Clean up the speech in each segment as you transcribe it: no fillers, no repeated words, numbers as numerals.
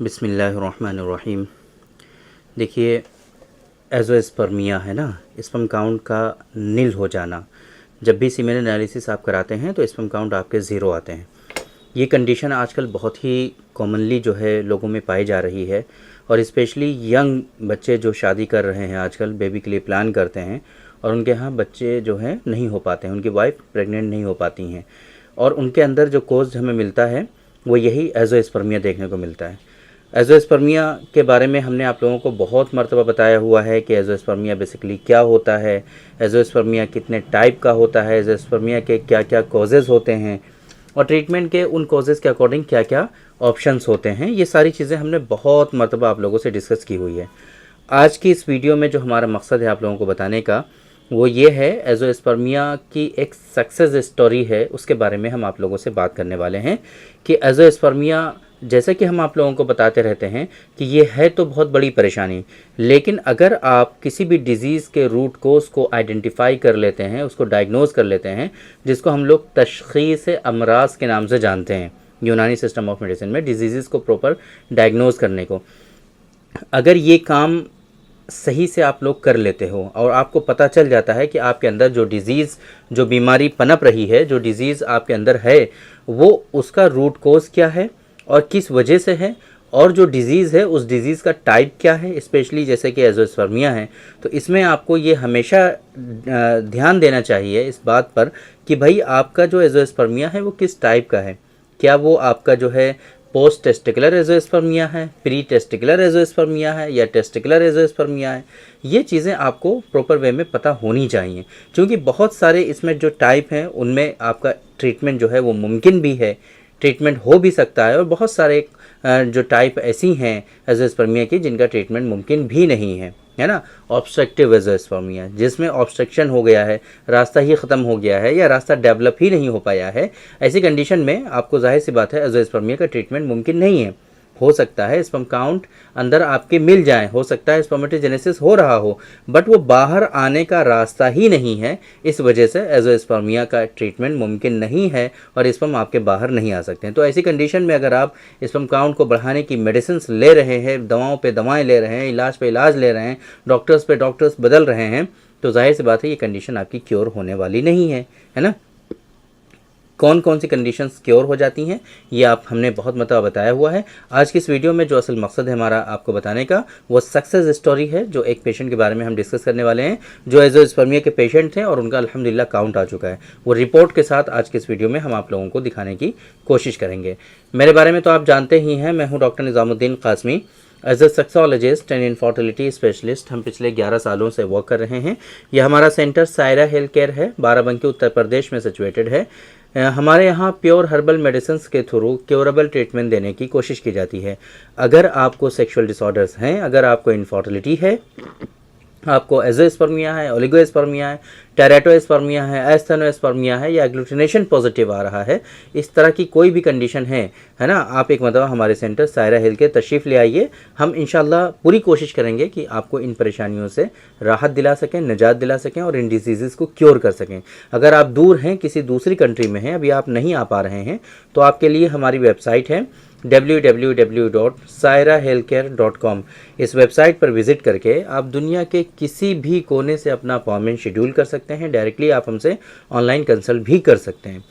बिस्मिल्लाहिर्रहमानिर्रहीम। देखिए, एज़ोस्पर्मिया है ना, स्पर्म काउंट का नील हो जाना। जब भी सीमेन एनालिसिस आप कराते हैं तो स्पर्म काउंट आपके ज़ीरो आते हैं। ये कंडीशन आजकल बहुत ही कॉमनली जो है लोगों में पाई जा रही है, और स्पेशली यंग बच्चे जो शादी कर रहे हैं आजकल, बेबी के लिए प्लान करते हैं और उनके यहाँ बच्चे जो हैं नहीं हो पाते हैं, उनकी वाइफ प्रेग्नेंट नहीं हो पाती हैं, और उनके अंदर जो कोज़ हमें मिलता है वो यही एज़ोस्पर्मिया देखने को मिलता है। एज़ोस्पर्मिया के बारे में हमने आप लोगों को बहुत मर्तबा बताया हुआ है कि एज़ोस्पर्मिया बेसिकली क्या होता है, एज़ोस्पर्मिया कितने टाइप का होता है, एज़ोस्पर्मिया के क्या क्या कॉजेज़ होते हैं, और ट्रीटमेंट के उन कॉजेज़ के अकॉर्डिंग क्या क्या ऑप्शंस होते हैं। ये सारी चीज़ें हमने बहुत मर्तबा आप लोगों से डिस्कस की हुई है। आज की इस वीडियो में जो हमारा मकसद है आप लोगों को बताने का, वो ये है एज़ोस्पर्मिया की एक सक्सेस स्टोरी है, उसके बारे में हम आप लोगों से बात करने वाले हैं कि एज़ोस्पर्मिया, जैसे कि हम आप लोगों को बताते रहते हैं कि ये है तो बहुत बड़ी परेशानी, लेकिन अगर आप किसी भी डिज़ीज़ के रूट कोज़ को आइडेंटिफाई कर लेते हैं, उसको डायग्नोज कर लेते हैं, जिसको हम लोग तशख़ीस अमराज़ के नाम से जानते हैं यूनानी सिस्टम ऑफ मेडिसिन में, डिजीज़ को प्रॉपर डायग्नोज करने को, अगर ये काम सही से आप लोग कर लेते हो और आपको पता चल जाता है कि आपके अंदर जो डिज़ीज़, जो बीमारी पनप रही है, जो डिज़ीज़ आपके अंदर है, वो उसका रूट कोज़ क्या है और किस वजह से है, और जो डिज़ीज़ है उस डिज़ीज़ का टाइप क्या है, स्पेशली जैसे कि एज़ोस्पर्मिया है, तो इसमें आपको ये हमेशा ध्यान देना चाहिए इस बात पर कि भाई आपका जो एज़ोस्पर्मिया है वो किस टाइप का है। क्या वो आपका जो है पोस्ट टेस्टिकुलर एज़ोस्पर्मिया है, प्री टेस्टिकुलर एज़ोस्पर्मिया है, या टेस्टिकुलर एज़ोस्पर्मिया है। ये चीज़ें आपको प्रॉपर वे में पता होनी चाहिए, क्योंकि बहुत सारे इसमें जो टाइप हैं उनमें आपका ट्रीटमेंट जो है वो मुमकिन भी है, ट्रीटमेंट हो भी सकता है, और बहुत सारे जो टाइप ऐसी हैं एज़ोस्पर्मिया की जिनका ट्रीटमेंट मुमकिन भी नहीं है ना। ऑब्स्ट्रक्टिव एज़ोस्पर्मिया, जिसमें ऑब्स्ट्रक्शन हो गया है, रास्ता ही ख़त्म हो गया है या रास्ता डेवलप ही नहीं हो पाया है, ऐसी कंडीशन में आपको जाहिर सी बात है एज़ोस्पर्मिया का ट्रीटमेंट मुमकिन नहीं है। हो सकता है स्पर्म काउंट अंदर आपके मिल जाए, हो सकता है स्पर्मेटोजेनेसिस हो रहा हो, बट वो बाहर आने का रास्ता ही नहीं है, इस वजह से एज़ोस्पर्मिया का ट्रीटमेंट मुमकिन नहीं है और स्पर्म आपके बाहर नहीं आ सकते हैं। तो ऐसी कंडीशन में अगर आप स्पर्म काउंट को बढ़ाने की मेडिसिन ले रहे हैं, दवाओं पे दवाएं ले रहे हैं, इलाज पे इलाज ले रहे हैं, डॉक्टर्स पे डॉक्टर्स बदल रहे हैं, तो जाहिर सी बात है ये कंडीशन आपकी क्योर होने वाली नहीं है ना। कौन कौन सी कंडीशंस क्योर हो जाती हैं ये आप हमने बहुत मरतबा बताया हुआ है। आज की इस वीडियो में जो असल मकसद है हमारा आपको बताने का, वो सक्सेस स्टोरी है, जो एक पेशेंट के बारे में हम डिस्कस करने वाले हैं जो एज़ोस्पर्मिया के पेशेंट थे और उनका अल्हम्दुलिल्लाह काउंट आ चुका है। वो रिपोर्ट के साथ आज के इस वीडियो में हम आप लोगों को दिखाने की कोशिश करेंगे। मेरे बारे में तो आप जानते ही हैं, मैं हूँ doctor Nizamuddin Qasmi, as a sexologist and infertility specialist. हम पिछले 11 सालों से वर्क कर रहे हैं। यह हमारा सेंटर सायरा हेल्थ केयर है, बाराबंकी उत्तर प्रदेश में सिचुएटेड है। हमारे यहाँ प्योर हर्बल मेडिसिन के थ्रू क्योरेबल ट्रीटमेंट देने की कोशिश की जाती है। अगर आपको सेक्सुअल डिसऑर्डर्स हैं, अगर आपको इनफर्टिलिटी है, आपको एज़ोस्पर्मिया है, ओलिगोस्पर्मिया है, टेराटोस्पर्मिया है, एस्थेनोस्पर्मिया है, या एग्लूटिनेशन पॉजिटिव आ रहा है, इस तरह की कोई भी कंडीशन है ना, आप एक मतलब हमारे सेंटर सायरा हेल्थ के तशरीफ़ ले आइए। हम इंशाल्लाह पूरी कोशिश करेंगे कि आपको इन परेशानियों से राहत दिला सकें, निजात दिला सकें और इन डिजीज़ को क्योर कर सकें। अगर आप दूर हैं, किसी दूसरी कंट्री में हैं, अभी आप नहीं आ पा रहे हैं, तो आपके लिए हमारी वेबसाइट है www.sairahealthcare.com। इस वेबसाइट पर विज़िट करके आप दुनिया के किसी भी कोने से अपना अपॉइंटमेंट शेड्यूल कर सकते हैं। डायरेक्टली आप हमसे ऑनलाइन कंसल्ट भी कर सकते हैं।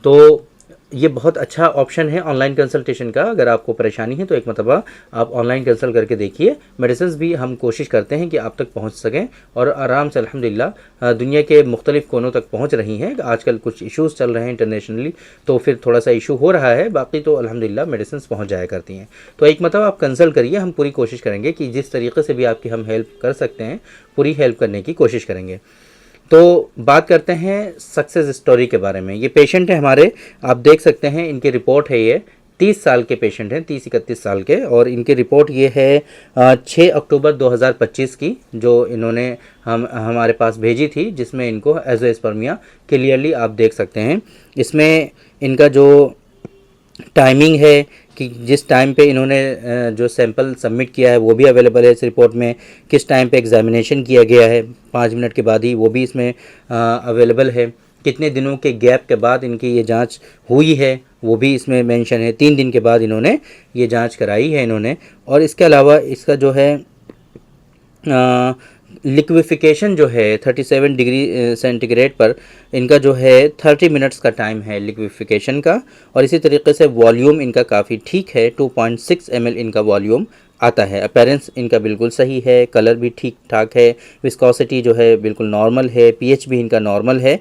तो ये बहुत अच्छा ऑप्शन है ऑनलाइन कंसल्टेशन का। अगर आपको परेशानी है तो एक मतलब आप ऑनलाइन कंसल्ट करके देखिए। मेडिसिन भी हम कोशिश करते हैं कि आप तक पहुंच सकें और आराम से अल्हम्दुलिल्लाह दुनिया के मुख्तलिफ कोनों तक पहुंच रही हैं। आजकल कुछ इश्यूज़ चल रहे हैं इंटरनेशनली, तो फिर थोड़ा सा इशू हो रहा है, बाकी तो अल्हम्दुलिल्लाह मेडिसिन पहुँच जाया करती हैं। तो एक मतलब आप कंसल्ट करिए, हम पूरी कोशिश करेंगे कि जिस तरीके से भी आपकी हम हेल्प कर सकते हैं पूरी हेल्प करने की कोशिश करेंगे। तो बात करते हैं सक्सेस स्टोरी के बारे में। ये पेशेंट है हमारे, आप देख सकते हैं इनकी रिपोर्ट है। ये 30 साल के पेशेंट हैं, 30-31 साल के, और इनकी रिपोर्ट ये है 6 अक्टूबर 2025 की, जो इन्होंने हमारे पास भेजी थी, जिसमें इनको एज़ोस्पर्मिया क्लियरली आप देख सकते हैं। इसमें इनका जो टाइमिंग है कि जिस टाइम पे इन्होंने जो सैंपल सबमिट किया है वो भी अवेलेबल है इस रिपोर्ट में, किस टाइम पे एग्जामिनेशन किया गया है 5 मिनट के बाद ही, वो भी इसमें अवेलेबल है। कितने दिनों के गैप के बाद इनकी ये जांच हुई है वो भी इसमें मेंशन है। 3 दिन के बाद इन्होंने ये जांच कराई है इन्होंने। और इसके अलावा इसका जो है लिक्विफिकेशन जो है 37 डिग्री सेंटीग्रेड पर इनका जो है 30 मिनट्स का टाइम है लिक्विफिकेशन का। और इसी तरीके से वॉल्यूम इनका काफ़ी ठीक है, 2.6 ml इनका वॉल्यूम आता है। अपीयरेंस इनका बिल्कुल सही है, कलर भी ठीक ठाक है, विस्कोसिटी जो है बिल्कुल नॉर्मल है, पीएच भी इनका नॉर्मल है।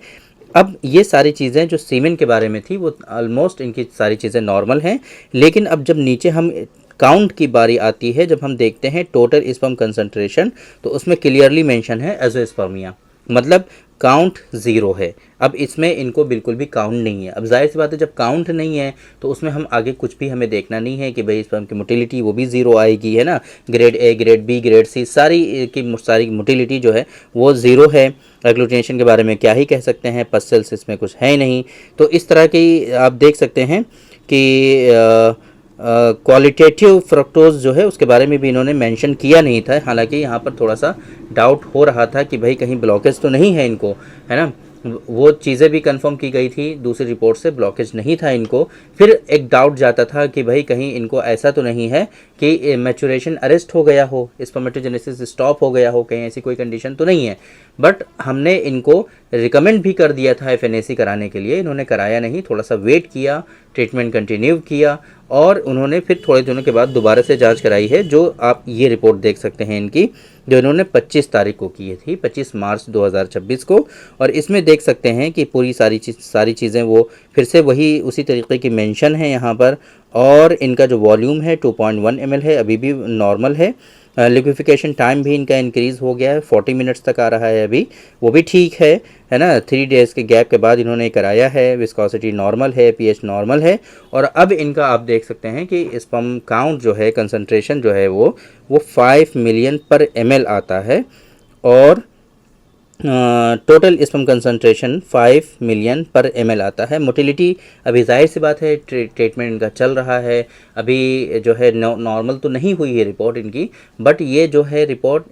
अब ये सारी चीज़ें जो सीमेन के बारे में थी वो ऑलमोस्ट इनकी सारी चीज़ें नॉर्मल हैं। लेकिन अब जब नीचे हम काउंट की बारी आती है, जब हम देखते हैं टोटल स्पर्म कंसंट्रेशन, तो उसमें क्लियरली मेंशन है एजोस्पर्मिया, मतलब काउंट ज़ीरो है। अब इसमें इनको बिल्कुल भी काउंट नहीं है। अब जाहिर सी बात है जब काउंट नहीं है तो उसमें हम आगे कुछ भी हमें देखना नहीं है कि भाई स्पर्म की मोटिलिटी वो भी ज़ीरो आएगी, है ना। Grade A, grade B, grade C सारी मोटिलिटी जो है वो ज़ीरो है। एग्लूटिनेशन के बारे में क्या ही कह सकते हैं, पस सेल्स इसमें कुछ है नहीं। तो इस तरह की आप देख सकते हैं कि क्वालिटेटिव फ्रक्टोज जो है उसके बारे में भी इन्होंने मेंशन किया नहीं था। हालांकि यहाँ पर थोड़ा सा डाउट हो रहा था कि भाई कहीं ब्लॉकेज तो नहीं है इनको, है ना। वो चीज़ें भी कंफर्म की गई थी दूसरी रिपोर्ट से, ब्लॉकेज नहीं था इनको। फिर एक डाउट जाता था कि भाई कहीं इनको ऐसा तो नहीं है कि मैचुरेशन अरेस्ट हो गया हो, स्पर्मेटोजेनेसिस स्टॉप हो गया हो, कहीं ऐसी कोई कंडीशन तो नहीं है। बट हमने इनको रिकमेंड भी कर दिया था एफएनएसी कराने के लिए, इन्होंने कराया नहीं, थोड़ा सा वेट किया, ट्रीटमेंट कंटिन्यू किया और उन्होंने फिर थोड़े दिनों के बाद दोबारा से जांच कराई है। जो आप ये रिपोर्ट देख सकते हैं इनकी, जो इन्होंने 25 तारीख को की थी, 25 मार्च 2026 को। और इसमें देख सकते हैं कि पूरी सारी चीज़ें वो फिर से वही उसी तरीके की मेंशन है यहाँ पर। और इनका जो वॉल्यूम है 2.1 ml है, अभी भी नॉर्मल है। लिक्विफिकेशन टाइम भी इनका इंक्रीज़ हो गया है, 40 मिनट्स तक आ रहा है अभी, वो भी ठीक है ना। 3 डेज़ के गैप के बाद इन्होंने कराया है। विस्कोसिटी नॉर्मल है, पीएच नॉर्मल है। और अब इनका आप देख सकते हैं कि स्पर्म काउंट जो है, कंसंट्रेशन जो है वो 5 मिलियन पर ml आता है। और टोटल स्पर्म कंसंट्रेशन 5 मिलियन पर ml आता है। मोटिलिटी अभी जाहिर सी बात है ट्रीटमेंट इनका चल रहा है, अभी जो है नॉर्मल तो नहीं हुई है रिपोर्ट इनकी। बट ये जो है रिपोर्ट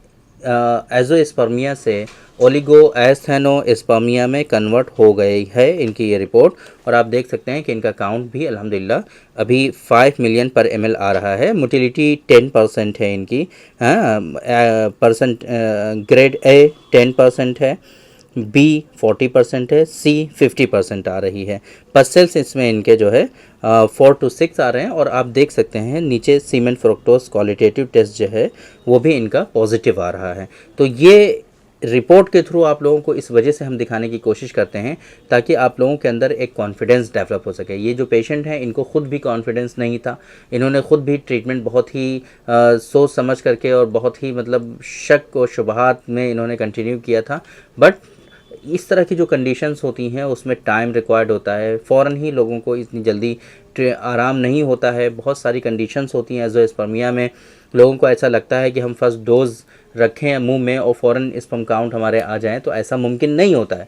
एजोस्पर्मिया से ओलिगोएस्थेनोस्पर्मिया में कन्वर्ट हो गई है इनकी ये रिपोर्ट। और आप देख सकते हैं कि इनका काउंट भी अल्हम्दुलिल्लाह अभी 5 मिलियन पर ml आ रहा है। मोटिलिटी 10% है इनकी, ग्रेड ए 10% है, बी 40% है, सी 50% आ रही है। पस सेल्स इसमें इनके जो है 4 to 6 आ रहे हैं। और आप देख सकते हैं नीचे सीमेन फ्रुक्टोज क्वालिटेटिव टेस्ट जो है वो भी इनका पॉजिटिव आ रहा है। तो ये रिपोर्ट के थ्रू आप लोगों को इस वजह से हम दिखाने की कोशिश करते हैं ताकि आप लोगों के अंदर एक कॉन्फिडेंस डेवलप हो सके। ये जो पेशेंट हैं इनको खुद भी कॉन्फिडेंस नहीं था, इन्होंने खुद भी ट्रीटमेंट बहुत ही सोच समझ करके और बहुत ही मतलब शक और शुबहात में इन्होंने कंटिन्यू किया था। बट इस तरह की जो कंडीशंस होती हैं उसमें टाइम रिक्वायर्ड होता है, फ़ौरन ही लोगों को इतनी जल्दी आराम नहीं होता है। बहुत सारी कंडीशंस होती हैं एजोस्पर्मिया में। लोगों को ऐसा लगता है कि हम फर्स्ट डोज़ रखें मुंह में और फ़ौरन स्पर्म काउंट हमारे आ जाएं, तो ऐसा मुमकिन नहीं होता है।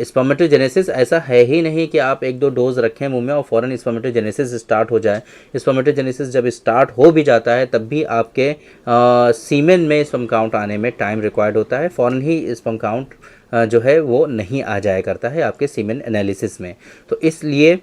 स्पर्मेटोजेनेसिस ऐसा है ही नहीं कि आप 1-2 डोज़ रखें मुंह में और फ़ौरन स्पर्मेटोजेनेसिस स्टार्ट हो जाए। स्पर्मेटोजेनेसिस जब स्टार्ट हो भी जाता है तब भी आपके सीमेन में स्पर्म काउंट आने में टाइम रिक्वायर्ड होता है, फ़ौरन ही स्पर्म काउंट जो है वो नहीं आ जाया करता है आपके सीमेन एनालिसिस में। तो इसलिए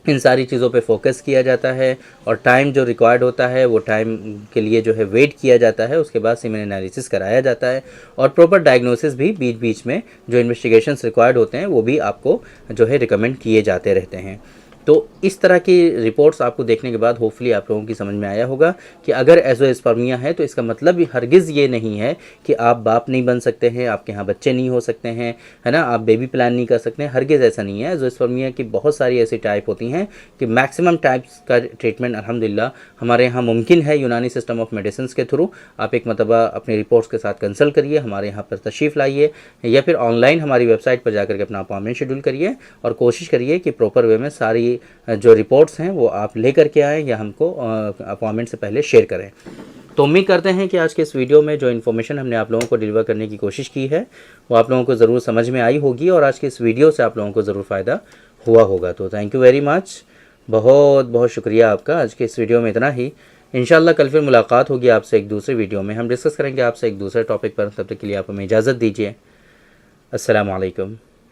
इन सारी चीज़ों पे फोकस किया जाता है और टाइम जो रिक्वायर्ड होता है वो टाइम के लिए जो है वेट किया जाता है। उसके बाद सीमेन एनालिसिस कराया जाता है और प्रॉपर डायग्नोसिस भी बीच बीच में जो इन्वेस्टिगेशंस रिक्वायर्ड होते हैं वो भी आपको जो है रिकमेंड किए जाते रहते हैं। तो इस तरह की रिपोर्ट्स आपको देखने के बाद होपफुली आप लोगों की समझ में आया होगा कि अगर एजोस्पर्मिया है तो इसका मतलब हरगिज़ ये नहीं है कि आप बाप नहीं बन सकते हैं, आपके यहाँ बच्चे नहीं हो सकते हैं, है ना, आप बेबी प्लान नहीं कर सकते हैं। हरगिज़ ऐसा नहीं है। एजोस्पर्मिया की बहुत सारी ऐसी टाइप होती हैं कि मैक्सिमम टाइप्स का ट्रीटमेंट अल्हम्दुलिल्लाह हमारे यहाँ मुमकिन है यूनानी सिस्टम ऑफ मेडिसिन के थ्रू। आप एक मरतबा अपनी रिपोर्ट्स के साथ कंसल्ट करिए, हमारे यहाँ पर तशरीफ़ लाइए या फिर ऑनलाइन हमारी वेबसाइट पर जाकर के अपना अपॉइंटमेंट शेड्यूल करिए और कोशिश करिए कि प्रॉपर वे में सारी जो रिपोर्ट्स हैं वो आप लेकर के आएँ या हमको अपॉइंटमेंट से पहले शेयर करें। तो उम्मीद करते हैं कि आज के इस वीडियो में जो इन्फॉर्मेशन हमने आप लोगों को डिलीवर करने की कोशिश की है वो आप लोगों को ज़रूर समझ में आई होगी और आज के इस वीडियो से आप लोगों को ज़रूर फ़ायदा हुआ होगा। तो थैंक यू वेरी मच, बहुत बहुत शुक्रिया आपका। आज के इस वीडियो में इतना ही। इंशाल्लाह कल फिर मुलाकात होगी आपसे एक दूसरे वीडियो में, हम डिस्कस करेंगे आपसे एक दूसरे टॉपिक पर। तब तक के लिए आप हमें इजाज़त दीजिए। अस्सलाम वालेकुम।